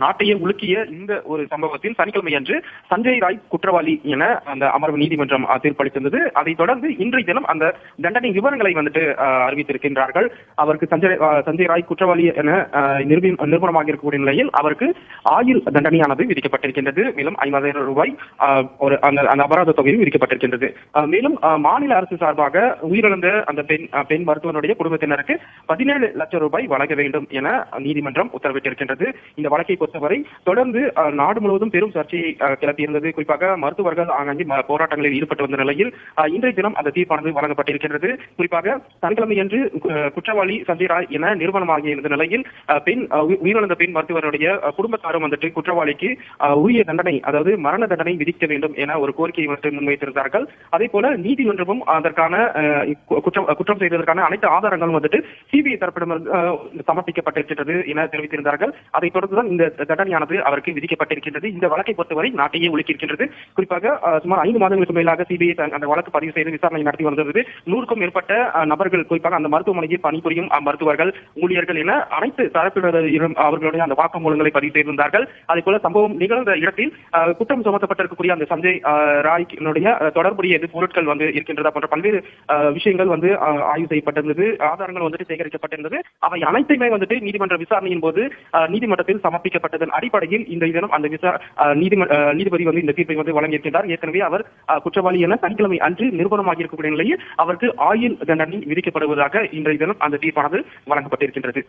நாட்டையே உலுக்கிய இந்த ஒரு சம்பவத்தில் சனிக்கிழமை அன்று சஞ்சய் ராய் குற்றவாளி என அந்த அமர்வு நீதிமன்றம் தீர்ப்பளித்திருந்தது. அதைத் தொடர்ந்து இன்றைய தினம் அந்த தண்டனை விவரங்களை வந்துட்டு அறிவித்திருக்கின்றார்கள். அவருக்கு சஞ்சய் ராய் குற்றவாளி என நிரூபணமாக இருக்கக்கூடிய நிலையில் அவருக்கு ஆயுள் தண்டனையானது விதிக்கப்பட்டிருக்கின்றது. மேலும் 50,000 ரூபாய் அந்த அபராத தொகையும் விதிக்கப்பட்டிருக்கின்றது. மேலும் மாநில அரசு சார்பாக உயிரிழந்த அந்த பெண் மருத்துவனுடைய குடும்பத்தினருக்கு 17 லட்சம் ரூபாய் வழங்க வேண்டும் என நீதிமன்றம் உத்தரவிட்டிருக்கின்றது. இந்த வழக்கை பொறுத்தவரை தொடர்ந்து நாடு முழுவதும் பெரும் சர்ச்சையை கிளப்பியிருந்தது. குறிப்பாக மருத்துவர்கள் ஆங்காங்கே போராட்டங்களில் ஈடுபட்டு வந்த நிலையில் இன்றைய தினம் அந்த தீர்ப்பானது வழங்கப்பட்டிருக்கிறது. குறிப்பாக சனிக்கிழமையன்று குற்றவாளி சஞ்சய் ராய் என நிறுவனமாகிய இந்த நிலையில் உயிரிழந்த பெண் மருத்துவருடைய குடும்பத்தாரும் வந்துட்டு குற்றவாளிக்கு உரிய தண்டனை, அதாவது மரண தண்டனை விதிக்க வேண்டும் என ஒரு கோரிக்கையை முன்வைத்திருந்தார்கள். அதே போல நீதிமன்றமும் அதற்கான குற்றம் செய்ததற்கான அனைத்து ஆதாரங்களும் வந்துட்டு சிபிஐ தரப்பிடம் சமர்ப்பிக்கப்பட்டிருக்கிறது என தெரிவித்திருந்தார்கள். அதைத் தொடர்ந்துதான் இந்த தண்டனையானது அவருக்கு விதிக்கப்பட்டிருக்கின்றது. இந்த வழக்கை பொறுத்தவரை நாட்டையே உலுக்கியிருக்கின்றது. குறிப்பாக சுமார் 5 மாதங்களுக்கு மேலாக சிபிஐ அந்த வழக்கு பதிவு செய்து விசாரணை நடத்தி வந்தது. 100க்கும் மேற்பட்ட நபர்கள், குறிப்பாக அந்த மருத்துவமனையில் பணிபுரியும் மருத்துவர்கள், ஊழியர்கள் என அனைத்து தரப்பினரும் அவர்களுடைய அந்த வாக்குமூலங்களை பதிவு செய்திருந்தார்கள். அதே போல சம்பவம் நிகழ்ந்த இடத்தில் குற்றம் சுமத்தப்பட்டிருக்கக்கூடிய அந்த சஞ்சய் ராய்னுடைய தொடர்புடைய பொருட்கள் இருக்கின்றதா போன்ற பல்வேறு விஷயங்கள் ஆய்வு செய்யப்பட்டிருந்தது. ஆதாரங்கள் சேகரிக்கப்பட்டிருந்தது. அவை அனைத்துமே நீதிமன்ற விசாரணையின் போது நீதிமன்றத்தில் சமர்ப்பிக்கப்பட்டதன் அடிப்படையில் இந்த தினம் அந்த நீதிபதி இந்த தீர்ப்பை வழங்கியிருக்கிறார். ஏற்கனவே அவர் குற்றவாளி என சனிக்கிழமை அன்று நிரூபணமாக இருக்கக்கூடிய நிலையில் அவருக்கு ஆயுள் தண்டனை விதிக்கப்படுவதாக இன்றைய தினம் அந்த தீர்ப்பானது வழங்கப்பட்டிருக்கின்றது.